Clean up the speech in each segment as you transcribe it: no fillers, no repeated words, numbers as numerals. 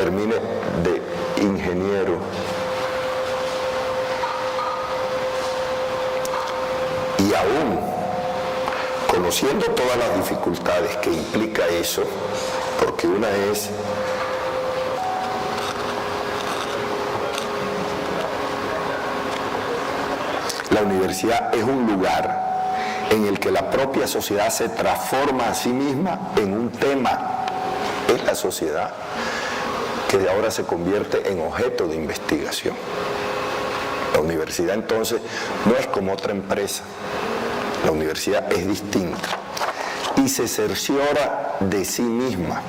termine de ingeniero, y aún conociendo todas las dificultades que implica eso, porque una es la universidad es un lugar en el que la propia sociedad se transforma a sí misma en un tema. Es la sociedad que ahora se convierte en objeto de investigación. La universidad entonces no es como otra empresa. La universidad es distinta y se cerciora de sí misma.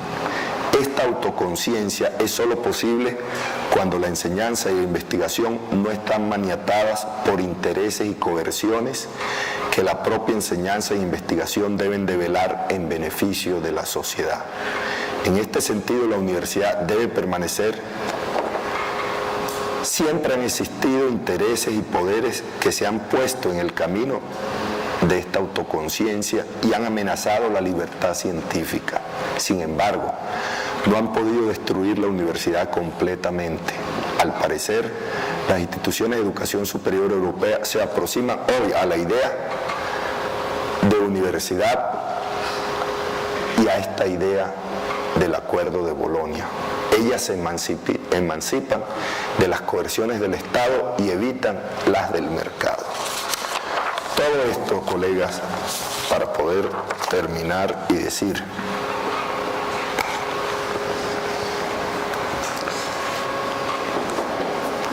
Esta autoconciencia es solo posible cuando la enseñanza y la investigación no están maniatadas por intereses y coerciones que la propia enseñanza e investigación deben de velar en beneficio de la sociedad. En este sentido, la universidad debe permanecer. Siempre han existido intereses y poderes que se han puesto en el camino de esta autoconciencia y han amenazado la libertad científica. Sin embargo, no han podido destruir la universidad completamente. Al parecer, las instituciones de educación superior europea se aproximan hoy a la idea de universidad y a esta idea del Acuerdo de Bolonia. Ellas se emancipan de las coerciones del Estado y evitan las del mercado. Todo esto, colegas, para poder terminar y decir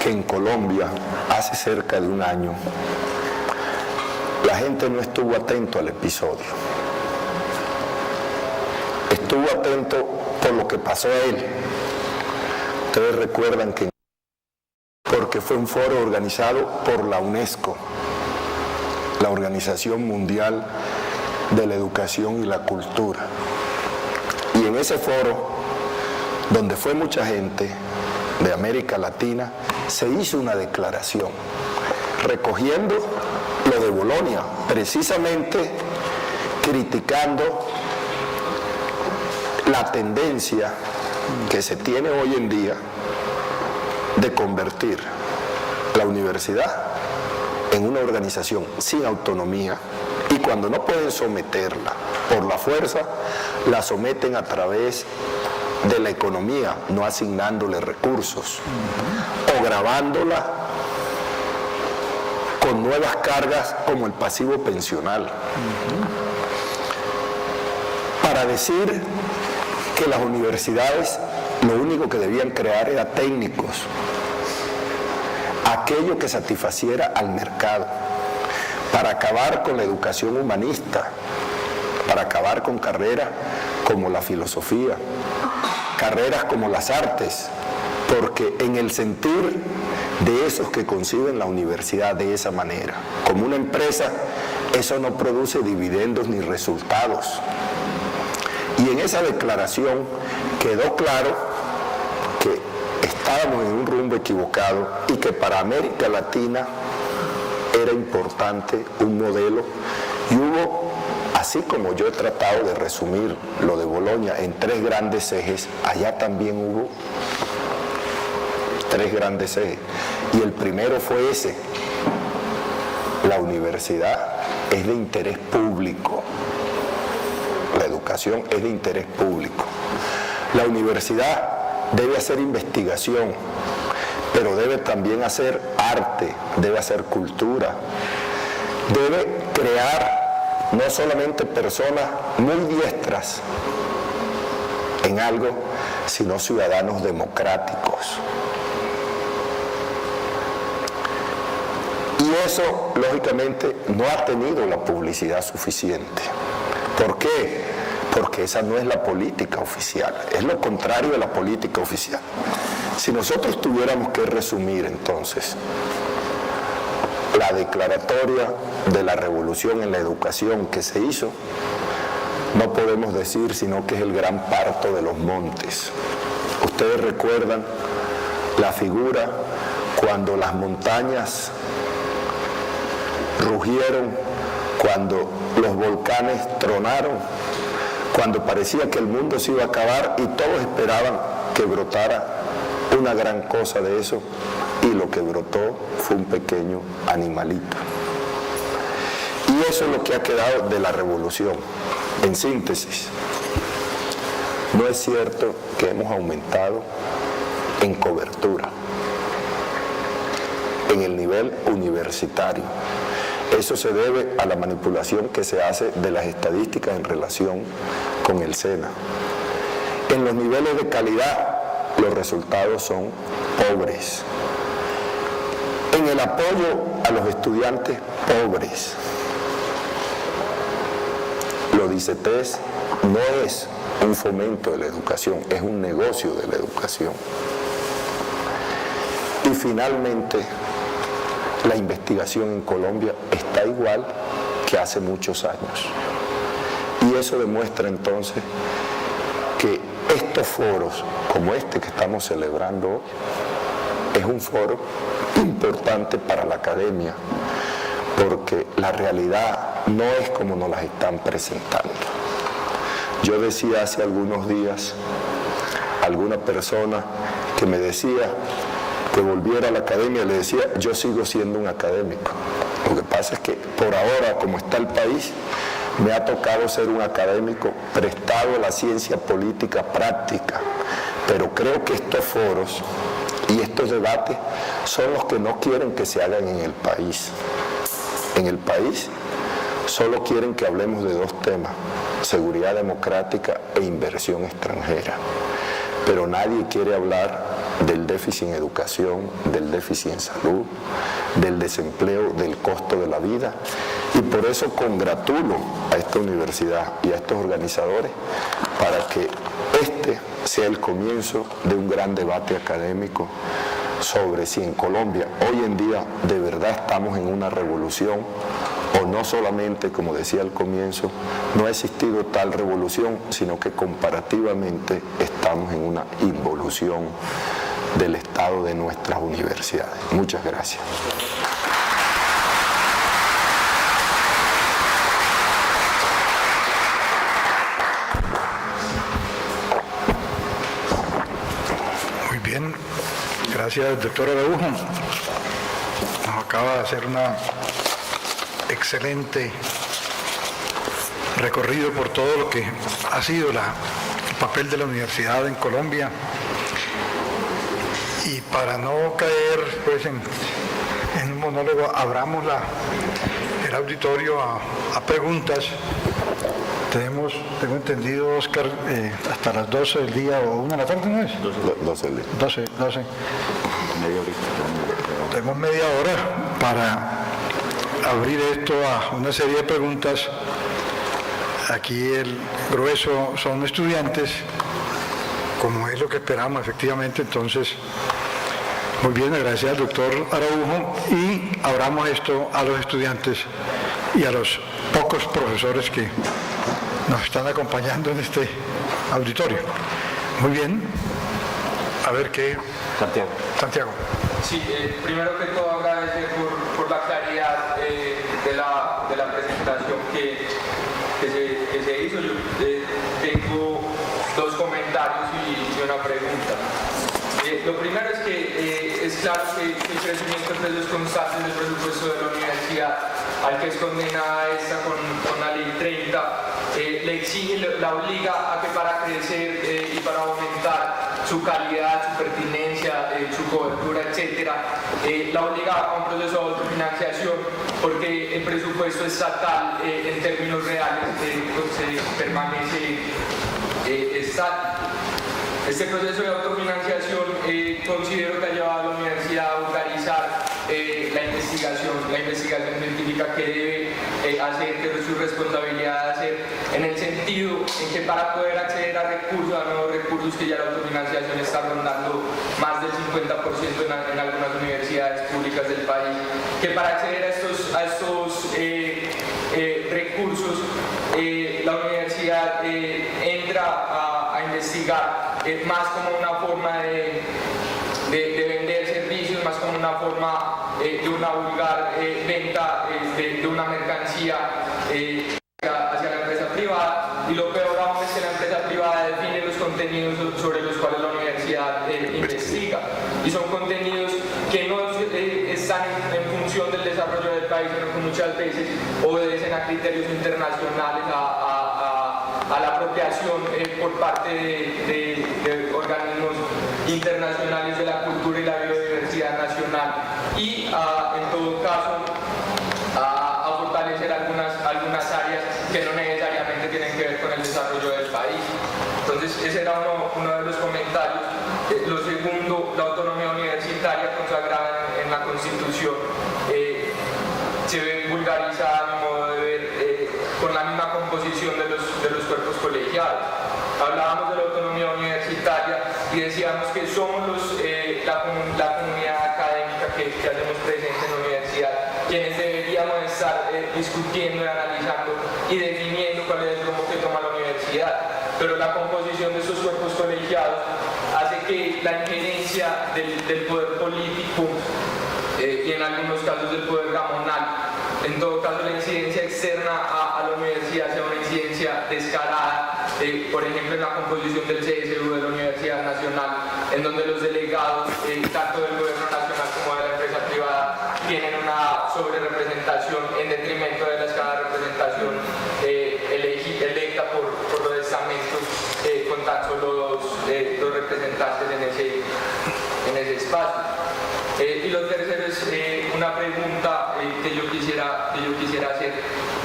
que en Colombia, hace cerca de un año, la gente no estuvo atento al episodio. Estuvo atento por lo que pasó a él. Ustedes recuerdan que porque fue un foro organizado por la UNESCO, la Organización Mundial de la Educación y la Cultura. Y en ese foro, donde fue mucha gente de América Latina, se hizo una declaración recogiendo lo de Bolonia, precisamente criticando la tendencia que se tiene hoy en día de convertir la universidad en una organización sin autonomía, y cuando no pueden someterla por la fuerza, la someten a través de la economía, no asignándole recursos, o grabándola con nuevas cargas como el pasivo pensional. Para decir que las universidades lo único que debían crear era técnicos, aquello que satisfaciera al mercado, para acabar con la educación humanista, para acabar con carreras como la filosofía, carreras como las artes, porque en el sentir de esos que conciben la universidad de esa manera, como una empresa, eso no produce dividendos ni resultados. Y en esa declaración quedó claro que estábamos en un rumbo equivocado y que para América Latina era importante un modelo, y hubo, así como yo he tratado de resumir lo de Bolonia en 3 grandes ejes, allá también hubo 3 grandes ejes, y el primero fue ese: la universidad es de interés público, la educación es de interés público. La universidad debe hacer investigación, pero debe también hacer arte, debe hacer cultura, debe crear no solamente personas muy diestras en algo, sino ciudadanos democráticos. Y eso, lógicamente, no ha tenido la publicidad suficiente. ¿Por qué? Porque esa no es la política oficial, es lo contrario de la política oficial. Si nosotros tuviéramos que resumir entonces la declaratoria de la revolución en la educación que se hizo, no podemos decir sino que es el gran parto de los montes. Ustedes recuerdan la figura cuando las montañas rugieron, cuando los volcanes tronaron, cuando parecía que el mundo se iba a acabar y todos esperaban que brotara una gran cosa de eso, y lo que brotó fue un pequeño animalito. Y eso es lo que ha quedado de la revolución. En síntesis, no es cierto que hemos aumentado en cobertura, en el nivel universitario. Eso se debe a la manipulación que se hace de las estadísticas en relación con el SENA. En los niveles de calidad, los resultados son pobres. En el apoyo a los estudiantes, pobres. Lo dice TES, no es un fomento de la educación, es un negocio de la educación. Y finalmente, la investigación en Colombia está igual que hace muchos años. Y eso demuestra entonces que estos foros, como este que estamos celebrando hoy, es un foro importante para la academia, porque la realidad no es como nos las están presentando. Yo decía hace algunos días a alguna persona que me decía que volviera a la academia, le decía, yo sigo siendo un académico. Lo que pasa es que por ahora, como está el país, me ha tocado ser un académico prestado a la ciencia política práctica, pero creo que estos foros y estos debates son los que no quieren que se hagan en el país. En el país solo quieren que hablemos de dos temas, seguridad democrática e inversión extranjera, pero nadie quiere hablar del déficit en educación, del déficit en salud, del desempleo, del costo de la vida. Y por eso congratulo a esta universidad y a estos organizadores para que este sea el comienzo de un gran debate académico sobre si en Colombia hoy en día de verdad estamos en una revolución o no solamente, como decía al comienzo, no ha existido tal revolución, sino que comparativamente estamos en una involución del estado de nuestras universidades. Muchas gracias. Muy bien, gracias, doctor Araujo. Nos acaba de hacer una excelente recorrido por todo lo que ha sido el papel de la universidad en Colombia. Y para no caer pues, en un monólogo, abramos el auditorio a preguntas. Tengo entendido, Oscar, hasta las 12 del día o 1 de la tarde, ¿no es? 12 del día. 12. Media horita. Tenemos media hora para abrir esto a una serie de preguntas. Aquí el grueso son estudiantes, como es lo que esperamos efectivamente. Entonces, muy bien, agradecer al doctor Araujo y abramos esto a los estudiantes y a los pocos profesores que nos están acompañando en este auditorio. Muy bien, a ver qué... Santiago. Sí, primero que todo agradecer por la claridad de la presentación que se hizo. Yo tengo dos comentarios y una pregunta. Lo primero es que es claro que el crecimiento de precios constantes del presupuesto de la universidad, al que es condenada esta con la ley 30, le exige, la obliga a que para crecer y para aumentar su calidad, su pertinencia, su cobertura, etc., la obliga a un proceso de autofinanciación, porque el presupuesto estatal en términos reales permanece estático. Este proceso de autofinanciación considero que ha llevado a la universidad a vulgarizar la investigación científica que debe hacer, que es su responsabilidad hacer, en el sentido en que para poder acceder a nuevos recursos, que ya la autofinanciación está rondando más del 50% en algunas universidades públicas del país, que para acceder a estos recursos la universidad entra a investigar más como una forma de vender servicios, más como una forma de una vulgar venta de una mercancía hacia la empresa privada, y lo peor aún ya define los contenidos sobre los cuales la universidad investiga, y son contenidos que no están en función del desarrollo del país, sino que muchas veces obedecen a criterios internacionales, a la apropiación por parte de organismos internacionales de la cultura y la biodiversidad nacional, y en todo caso a fortalecer algunas áreas que no necesariamente tienen que ver con el desarrollo del país. Entonces ese era uno de los comentarios. Lo segundo, la autonomía universitaria consagrada en la Constitución se ve vulgarizada, a mi modo de ver, con la misma composición de los cuerpos colegiados. Hablábamos de la autonomía universitaria y decíamos que somos la comunidad académica que hacemos presente en la universidad quienes deberíamos estar discutiendo y analizando y definiendo cuál es el rumbo que toma la universidad. Pero la composición de estos cuerpos colegiados hace que la injerencia del poder político y en algunos casos del poder gamonal, en todo caso la incidencia externa a la universidad sea una incidencia descarada, por ejemplo en la composición del CSU de la Universidad Nacional, en donde los delegados, tanto del gobierno nacional como de la empresa privada, tienen una sobrerepresentación en detrimento de la escala de representación electa por los estamentos, con tan solo dos representantes en ese espacio. Y lo tercero es una pregunta que yo quisiera hacer,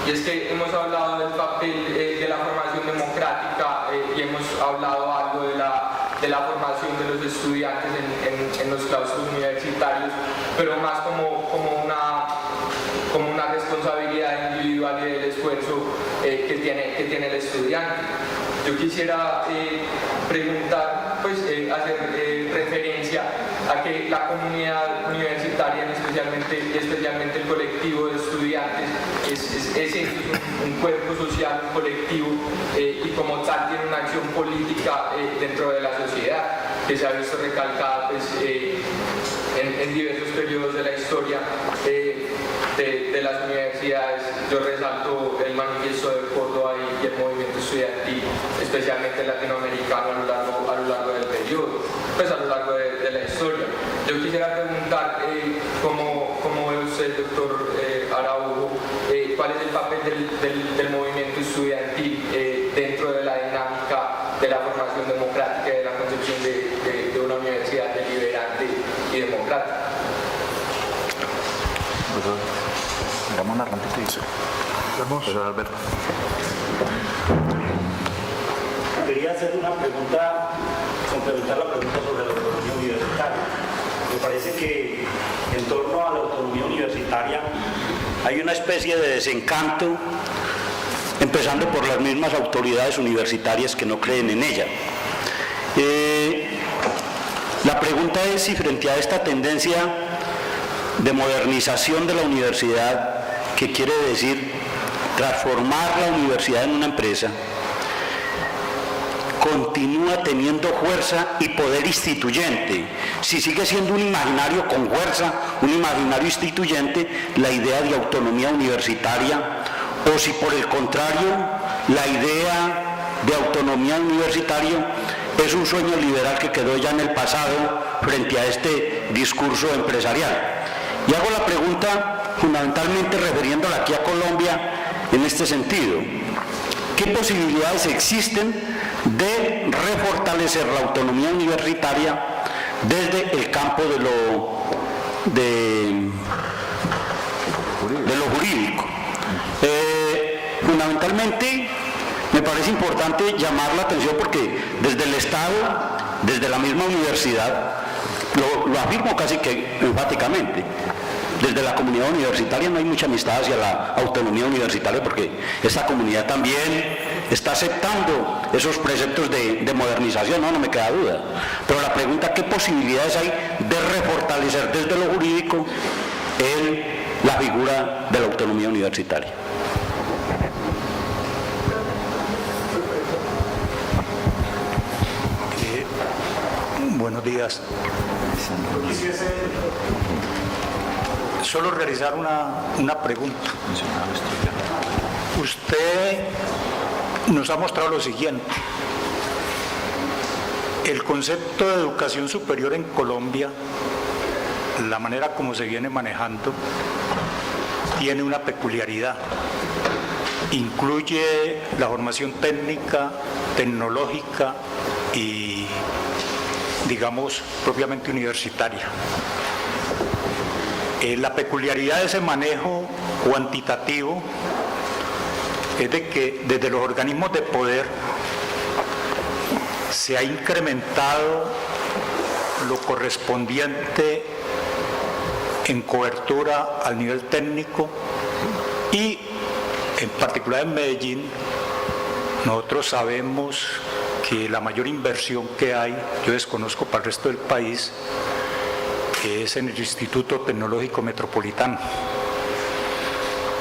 y es que hemos hablado del papel de la formación democrática y hemos hablado algo de la formación de los estudiantes en los claustros universitarios, pero más como una responsabilidad individual y del esfuerzo que tiene el estudiante. Yo quisiera preguntar, hacer referencia a que la comunidad universitaria, especialmente el colectivo de estudiantes, es un cuerpo social, un colectivo, y como tal tiene una acción política dentro de la sociedad, que se ha visto recalcada en diversos periodos de la historia de las universidades. Yo resalto el manifiesto de Córdoba y el movimiento estudiantil, especialmente latinoamericano, a lo largo del periodo, a lo largo de la historia. Yo quisiera preguntar, como ve usted, doctor Araujo, cuál es el papel del movimiento estudiantil dentro de la dinámica de la formación democrática y de la concepción de una universidad deliberante y democrática. Hagamos una rapidito. Profesor Alberto. Quería hacer una pregunta, complementar la pregunta sobre la autonomía universitaria. Me parece que en torno a la autonomía universitaria hay una especie de desencanto, empezando por las mismas autoridades universitarias que no creen en ella. La pregunta es si frente a esta tendencia de modernización de la universidad, que quiere decir transformar la universidad en una empresa, continúa teniendo fuerza y poder instituyente, si sigue siendo un imaginario con fuerza, un imaginario instituyente, la idea de autonomía universitaria, o si por el contrario la idea de autonomía universitaria es un sueño liberal que quedó ya en el pasado frente a este discurso empresarial. Y hago la pregunta fundamentalmente refiriéndola aquí a Colombia en este sentido. ¿Qué posibilidades existen de refortalecer la autonomía universitaria desde el campo de lo jurídico? Fundamentalmente me parece importante llamar la atención porque desde el Estado, desde la misma universidad, lo afirmo casi que enfáticamente, desde la comunidad universitaria no hay mucha amistad hacia la autonomía universitaria porque esta comunidad también está aceptando esos preceptos de modernización, no me queda duda. Pero la pregunta, ¿qué posibilidades hay de refortalecer desde lo jurídico la figura de la autonomía universitaria? Buenos días. Quisiese solo realizar una pregunta. Usted nos ha mostrado lo siguiente, El concepto de educación superior en Colombia, la manera como se viene manejando, tiene una peculiaridad. Incluye la formación técnica, tecnológica y, digamos, propiamente universitaria. La peculiaridad de ese manejo cuantitativo es de que desde los organismos de poder se ha incrementado lo correspondiente en cobertura al nivel técnico y en particular en Medellín nosotros sabemos que la mayor inversión que hay, yo desconozco para el resto del país, es en el Instituto Tecnológico Metropolitano.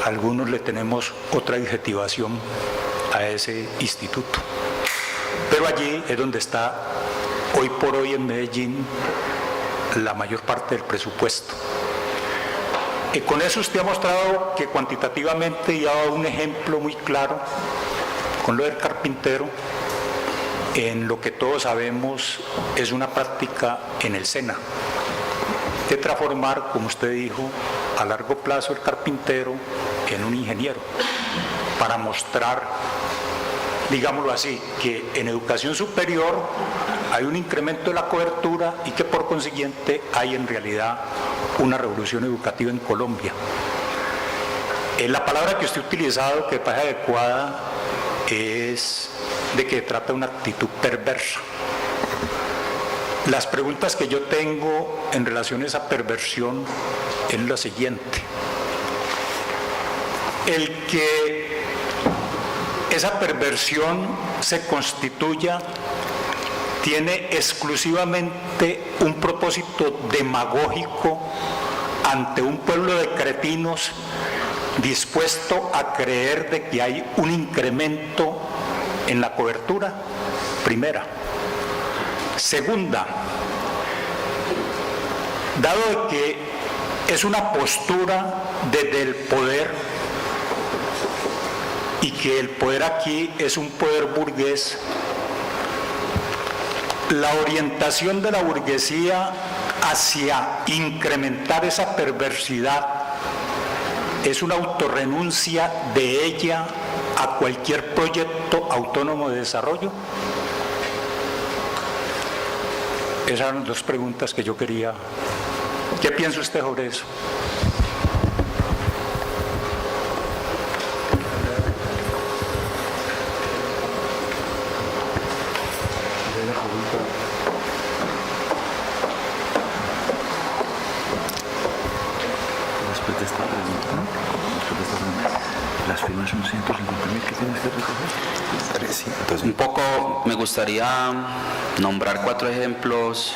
Algunos le tenemos otra adjetivación a ese instituto, pero allí es donde está hoy por hoy en Medellín la mayor parte del presupuesto. Y con eso usted ha mostrado que cuantitativamente, y ha dado un ejemplo muy claro con lo del carpintero, en lo que todos sabemos es una práctica en el SENA, de transformar, como usted dijo, a largo plazo el carpintero en un ingeniero, para mostrar, digámoslo así, que en educación superior hay un incremento de la cobertura y que por consiguiente hay en realidad una revolución educativa en Colombia. La palabra que usted ha utilizado, que parece adecuada, es de que trata de una actitud perversa. Las preguntas que yo tengo en relación a esa perversión es la siguiente. El que esa perversión se constituya tiene exclusivamente un propósito demagógico ante un pueblo de cretinos dispuesto a creer de que hay un incremento en la cobertura, primera. Segunda, dado que es una postura desde el poder y que el poder aquí es un poder burgués, la orientación de la burguesía hacia incrementar esa perversidad es una autorrenuncia de ella a cualquier proyecto autónomo de desarrollo. Esas eran dos preguntas que yo quería. ¿Qué piensa usted sobre eso? Después de esta pregunta, las firmas son 150.000 que tienes que recoger. 300. Un poco me gustaría nombrar 4 ejemplos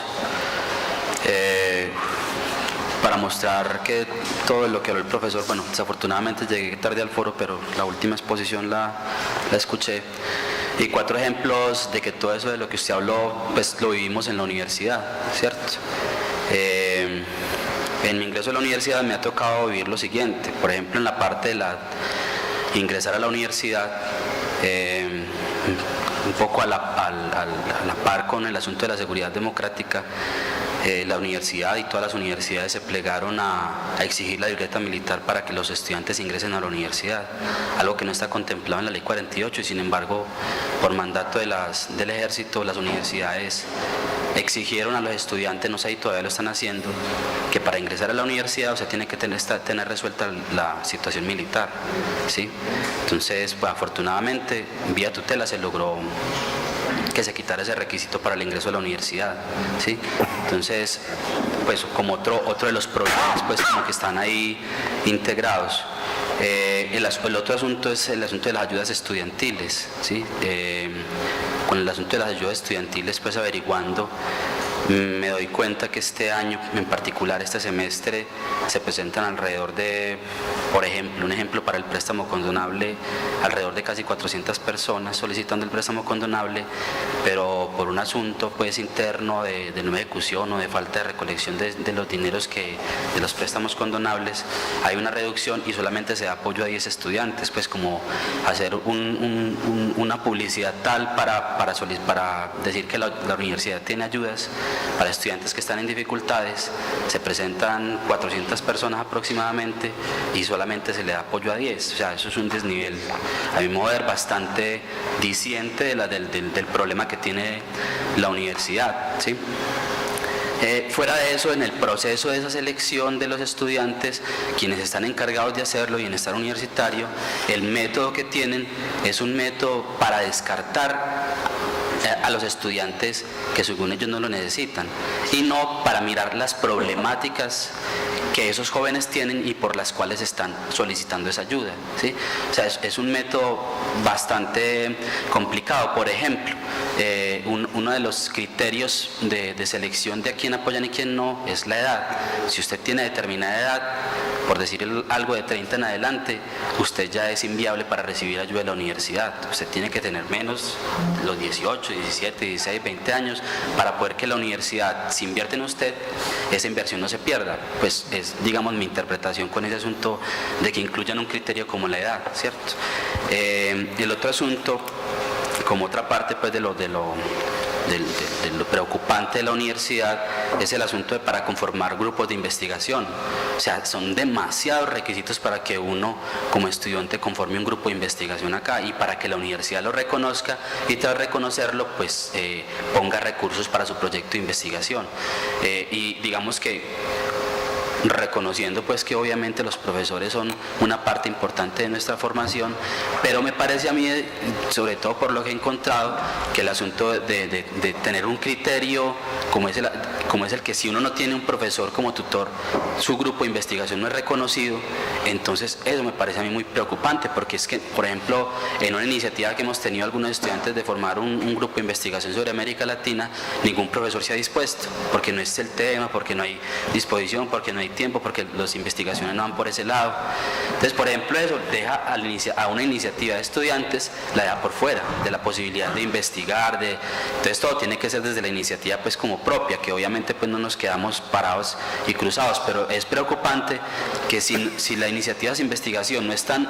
para mostrar que todo lo que habló el profesor, bueno, desafortunadamente llegué tarde al foro, pero la última exposición la escuché, y 4 ejemplos de que todo eso de lo que usted habló, pues lo vivimos en la universidad, ¿cierto? En mi ingreso a la universidad me ha tocado vivir lo siguiente, por ejemplo, en la parte de ingresar a la universidad, un poco a la par con el asunto de la seguridad democrática. La universidad y todas las universidades se plegaron a exigir la libreta militar para que los estudiantes ingresen a la universidad, algo que no está contemplado en la ley 48, y sin embargo, por mandato del ejército, las universidades exigieron a los estudiantes, no sé si todavía lo están haciendo, que para ingresar a la universidad usted tiene que tener resuelta la situación militar, ¿sí? Entonces, pues, afortunadamente, vía tutela se logró que se quitara ese requisito para el ingreso a la universidad, ¿sí? Entonces, pues como otro de los problemas, pues como que están ahí integrados. El otro asunto es el asunto de las ayudas estudiantiles, ¿sí? Con el asunto de las ayudas estudiantiles, pues averiguando, me doy cuenta que este año, en particular este semestre, se presentan alrededor de, por ejemplo, un ejemplo para el préstamo condonable, alrededor de casi 400 personas solicitando el préstamo condonable, pero por un asunto pues interno de no ejecución o de falta de recolección de los dineros de los préstamos condonables, hay una reducción y solamente se da apoyo a 10 estudiantes, pues como hacer una publicidad tal para decir que la universidad tiene ayudas para estudiantes que están en dificultades. Se presentan 400 personas aproximadamente y solamente se le da apoyo a 10, o sea, eso es un desnivel, a mi modo de ver, bastante diciente del problema que tiene la universidad, ¿sí? Fuera de eso, en el proceso de esa selección de los estudiantes, quienes están encargados de hacerlo, bienestar universitario, el método que tienen es un método para descartar a los estudiantes que según ellos no lo necesitan y no para mirar las problemáticas que esos jóvenes tienen y por las cuales están solicitando esa ayuda, ¿sí? O sea, es un método bastante complicado. Por ejemplo, uno de los criterios de selección de a quién apoyan y quién no es la edad. Si usted tiene determinada edad, por decir algo de 30 en adelante, usted ya es inviable para recibir ayuda de la universidad. Usted tiene que tener menos los 18, 17, 16, 20 años para poder que la universidad, si invierte en usted, esa inversión no se pierda. Pues es, digamos, mi interpretación con ese asunto de que incluyan un criterio como la edad, ¿cierto? El otro asunto, como otra parte pues de lo preocupante de la universidad, es el asunto de para conformar grupos de investigación. O sea, son demasiados requisitos para que uno como estudiante conforme un grupo de investigación acá, y para que la universidad lo reconozca y tras reconocerlo pues ponga recursos para su proyecto de investigación. Y digamos que reconociendo pues que obviamente los profesores son una parte importante de nuestra formación, pero me parece a mí, sobre todo por lo que he encontrado, que el asunto de tener un criterio como es el que si uno no tiene un profesor como tutor, su grupo de investigación no es reconocido, entonces eso me parece a mí muy preocupante, porque es que, por ejemplo, en una iniciativa que hemos tenido algunos estudiantes de formar un grupo de investigación sobre América Latina, ningún profesor se ha dispuesto, porque no es el tema, porque no hay disposición, porque no hay tiempo, porque las investigaciones no van por ese lado. Entonces, por ejemplo, eso deja a una iniciativa de estudiantes, la deja por fuera de la posibilidad de investigar, entonces todo tiene que ser desde la iniciativa pues como propia, que obviamente pues no nos quedamos parados y cruzados, pero es preocupante que si la iniciativa de investigación no están,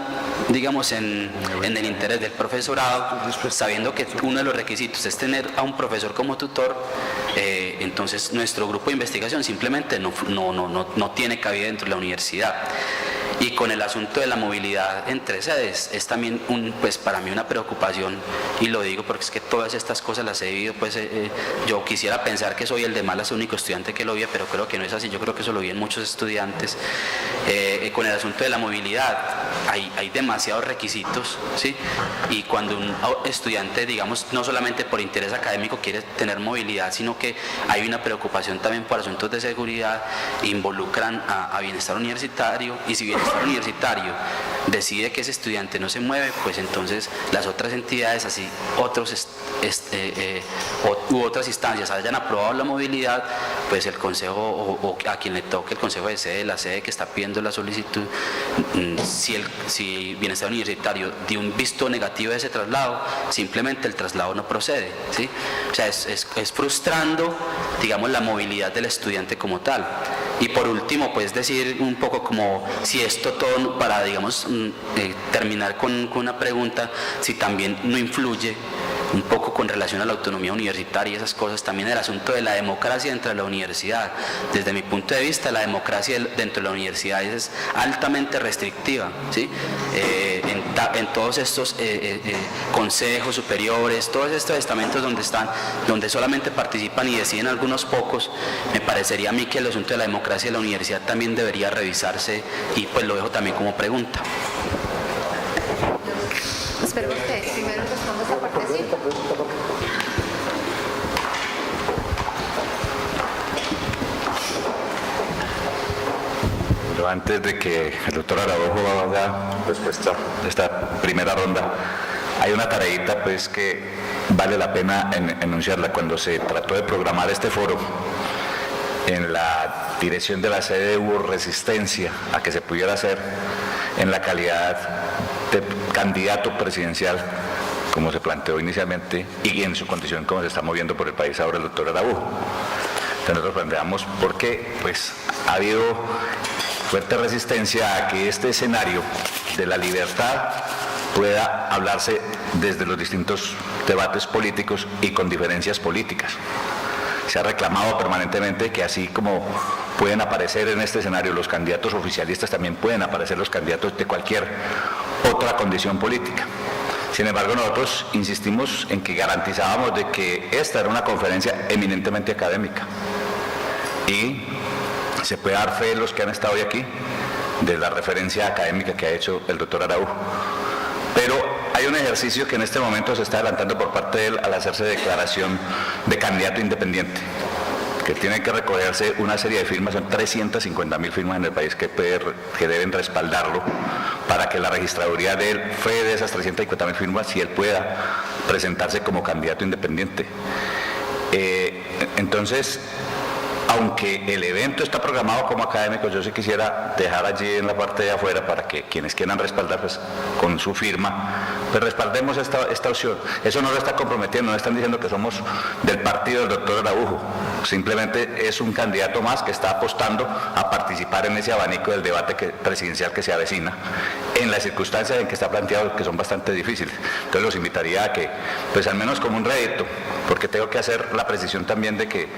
digamos, en el interés del profesorado, sabiendo que uno de los requisitos es tener a un profesor como tutor, entonces nuestro grupo de investigación simplemente no tiene cabida dentro de la universidad. Y con el asunto de la movilidad entre sedes es también pues para mí una preocupación, y lo digo porque es que todas estas cosas las he vivido, pues yo quisiera pensar que soy el de malas único estudiante que lo vive, pero creo que no es así. Yo creo que eso lo viven muchos estudiantes. Con el asunto de la movilidad hay demasiados requisitos, ¿sí? Y cuando un estudiante, digamos, no solamente por interés académico quiere tener movilidad, sino que hay una preocupación también por asuntos de seguridad, involucran a bienestar universitario, y si bienestar universitario decide que ese estudiante no se mueve, pues entonces las otras entidades, así u otras instancias hayan aprobado la movilidad, pues el consejo o a quien le toque el consejo de sede, la sede que está pidiendo la solicitud, si bienestar universitario dio un visto negativo de ese traslado, simplemente el traslado no procede, ¿sí? O sea, es frustrando, digamos, la movilidad del estudiante como tal. Y por último, pues decir un poco como si esto todo, para, digamos, terminar con una pregunta, si también no influye un poco con relación a la autonomía universitaria y esas cosas, también el asunto de la democracia dentro de la universidad. Desde mi punto de vista, la democracia dentro de la universidad es altamente restrictiva, ¿sí? En todos estos consejos superiores, todos estos estamentos donde solamente participan y deciden algunos pocos, me parecería a mí que el asunto de la democracia de la universidad también debería revisarse, y pues lo dejo también como pregunta. Espero que primero responda esta partecita. Pero antes de que el doctor Araujo haga respuesta de esta primera ronda, hay una tareita pues que vale la pena enunciarla. Cuando se trató de programar este foro, en la dirección de la sede hubo resistencia a que se pudiera hacer en la calidad de candidato presidencial, como se planteó inicialmente, y en su condición como se está moviendo por el país ahora el doctor Araújo. Entonces nosotros planteamos por qué pues, ha habido fuerte resistencia a que este escenario de la libertad pueda hablarse desde los distintos debates políticos y con diferencias políticas. Se ha reclamado permanentemente que así como pueden aparecer en este escenario los candidatos oficialistas, también pueden aparecer los candidatos de cualquier otra condición política. Sin embargo, nosotros insistimos en que garantizábamos de que esta era una conferencia eminentemente académica y se puede dar fe de los que han estado hoy aquí de la referencia académica que ha hecho el doctor Araújo. Pero hay un ejercicio que en este momento se está adelantando por parte de él al hacerse declaración de candidato independiente, que tiene que recogerse una serie de firmas, son 350.000 firmas en el país que deben respaldarlo para que la registraduría de él fue de esas 350.000 firmas y él pueda presentarse como candidato independiente. Entonces, aunque el evento está programado como académico, yo sí quisiera dejar allí en la parte de afuera para que quienes quieran respaldar pues, con su firma, pues respaldemos esta opción. Eso no lo está comprometiendo, no están diciendo que somos del partido del doctor Araújo, simplemente es un candidato más que está apostando a participar en ese abanico del debate presidencial que se avecina, en las circunstancias en que está planteado, que son bastante difíciles. Entonces los invitaría a que, pues al menos como un rédito, porque tengo que hacer la precisión también de que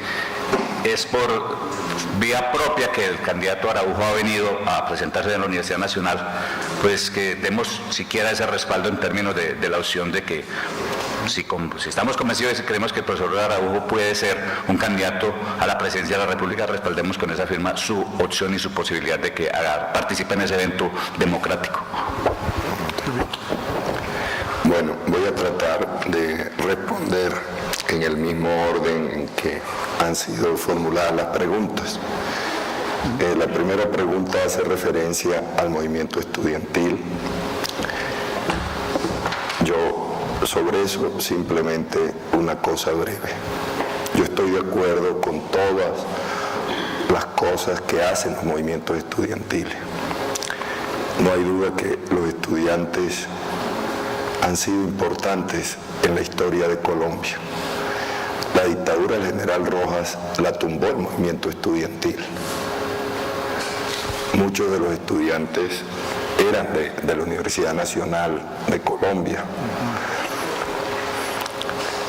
es por vía propia que el candidato Araújo ha venido a presentarse en la Universidad Nacional, pues que demos siquiera ese respaldo en términos de la opción de que si estamos convencidos y si creemos que el profesor Araújo puede ser un candidato a la presidencia de la República, respaldemos con esa firma su opción y su posibilidad de que participe en ese evento democrático. Bueno, voy a tratar de responder en el mismo orden en que han sido formuladas las preguntas. La primera pregunta hace referencia al movimiento estudiantil. Yo, sobre eso, simplemente una cosa breve. Yo estoy de acuerdo con todas las cosas que hacen los movimientos estudiantiles. No hay duda que los estudiantes han sido importantes en la historia de Colombia. La dictadura del general Rojas la tumbó el movimiento estudiantil. Muchos de los estudiantes eran de la Universidad Nacional de Colombia.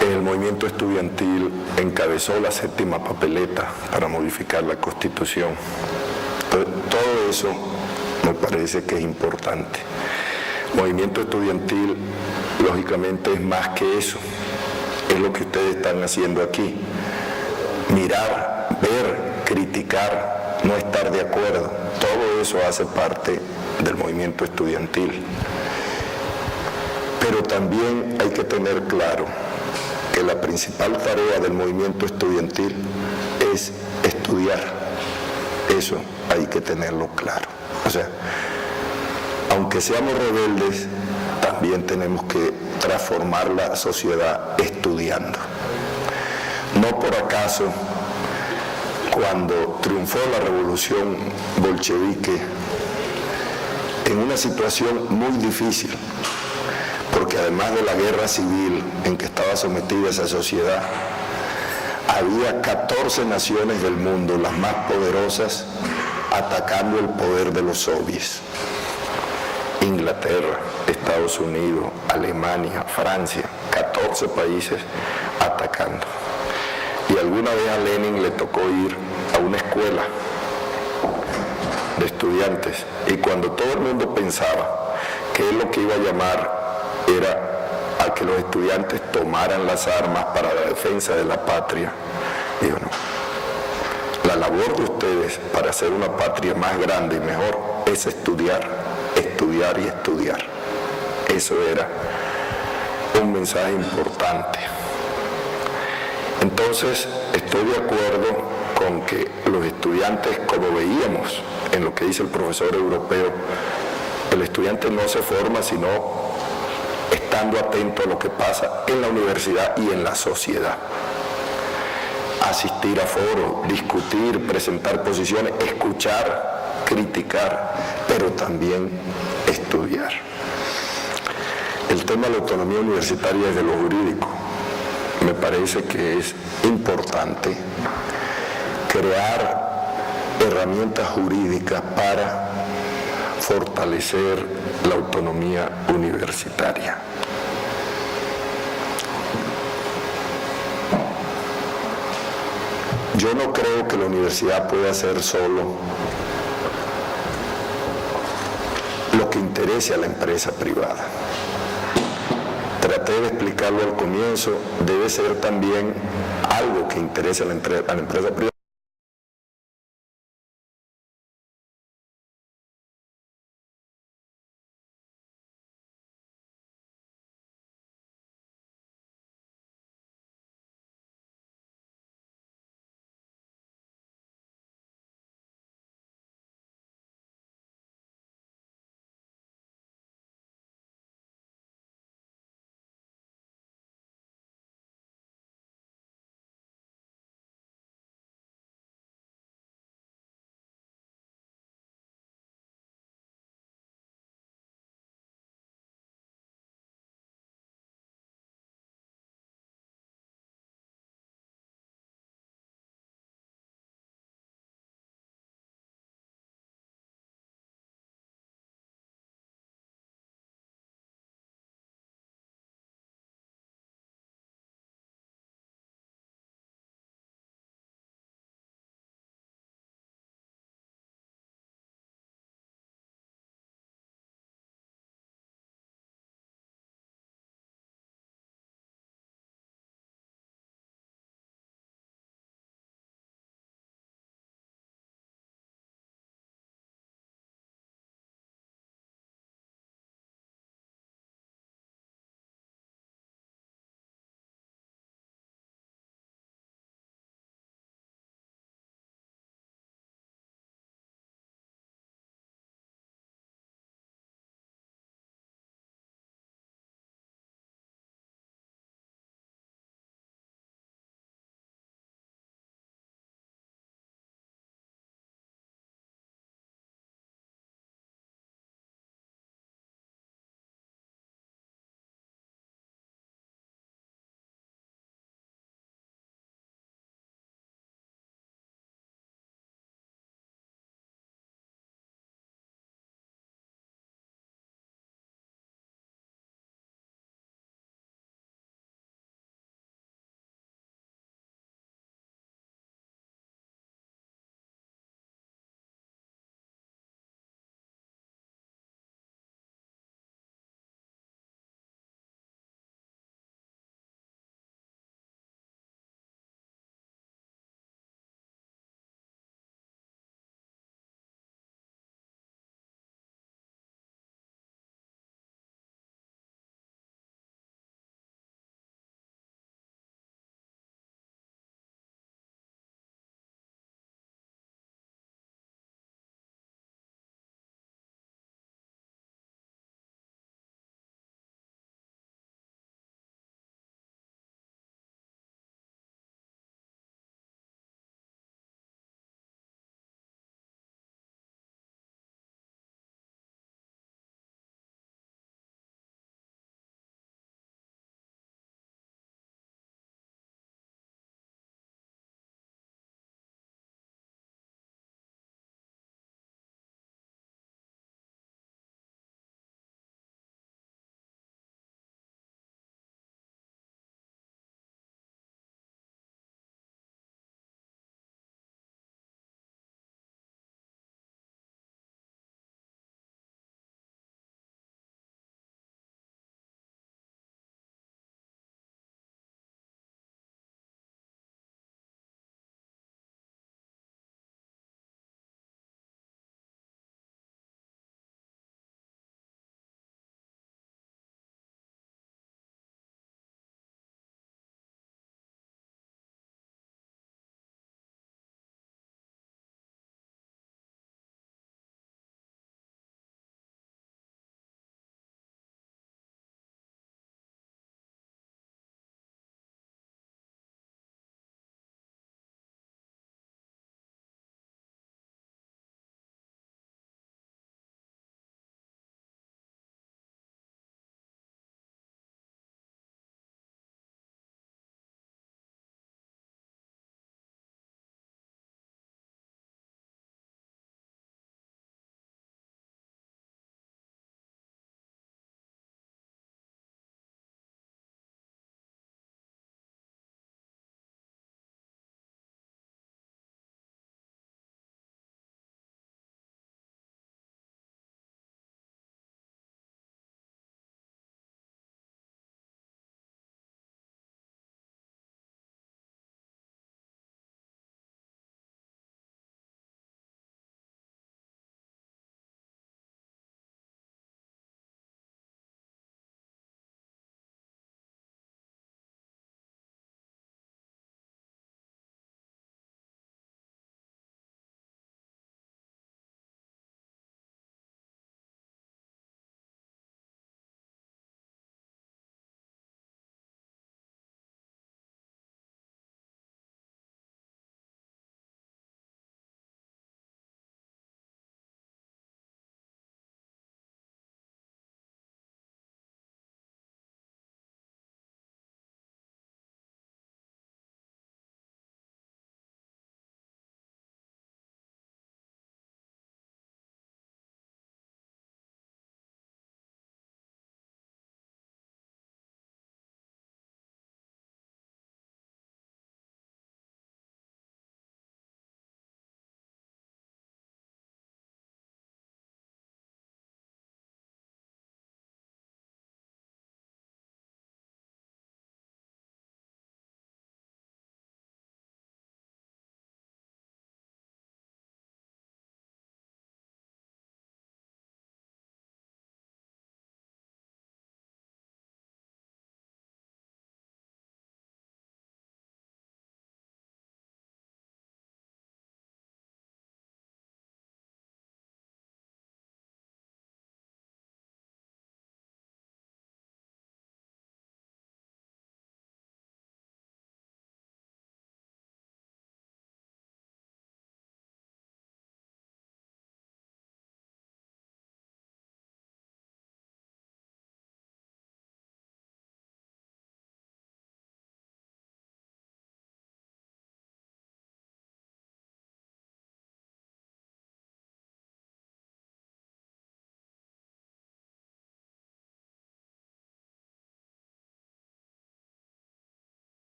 El movimiento estudiantil encabezó la séptima papeleta para modificar la Constitución. Todo eso me parece que es importante. El movimiento estudiantil, lógicamente, es más que eso. Es lo que ustedes están haciendo aquí. Mirar, ver, criticar, no estar de acuerdo. Todo eso hace parte del movimiento estudiantil. Pero también hay que tener claro que la principal tarea del movimiento estudiantil es estudiar. Eso hay que tenerlo claro. O sea, aunque seamos rebeldes, también tenemos que transformar la sociedad estudiando. No por acaso, cuando triunfó la revolución bolchevique, en una situación muy difícil, porque además de la guerra civil en que estaba sometida esa sociedad, había 14 naciones del mundo, las más poderosas, atacando el poder de los soviets. Inglaterra, Estados Unidos, Alemania, Francia, 14 países atacando. Y alguna vez a Lenin le tocó ir a una escuela de estudiantes, y cuando todo el mundo pensaba que él lo que iba a llamar era a que los estudiantes tomaran las armas para la defensa de la patria, dijo no, la labor de ustedes para hacer una patria más grande y mejor es estudiar, estudiar y estudiar. Eso era un mensaje importante. Entonces, estoy de acuerdo con que los estudiantes, como veíamos en lo que dice el profesor europeo, el estudiante no se forma sino está estando atento a lo que pasa en la universidad y en la sociedad. Asistir a foros, discutir, presentar posiciones, escuchar, criticar, pero también estudiar. El tema de la autonomía universitaria desde lo jurídico. Me parece que es importante crear herramientas jurídicas para fortalecer la autonomía universitaria. Yo no creo que la universidad pueda hacer solo lo que interese a la empresa privada. Traté de explicarlo al comienzo, debe ser también algo que interese a la empresa privada.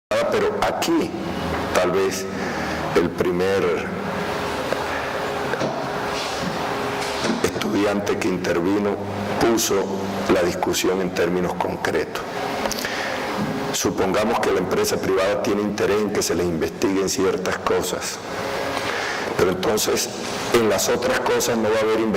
pero aquí tal vez el primer estudiante que intervino puso la discusión en términos concretos. Supongamos que la empresa privada tiene interés en que se les investiguen ciertas cosas, pero entonces en las otras cosas no va a haber investigación.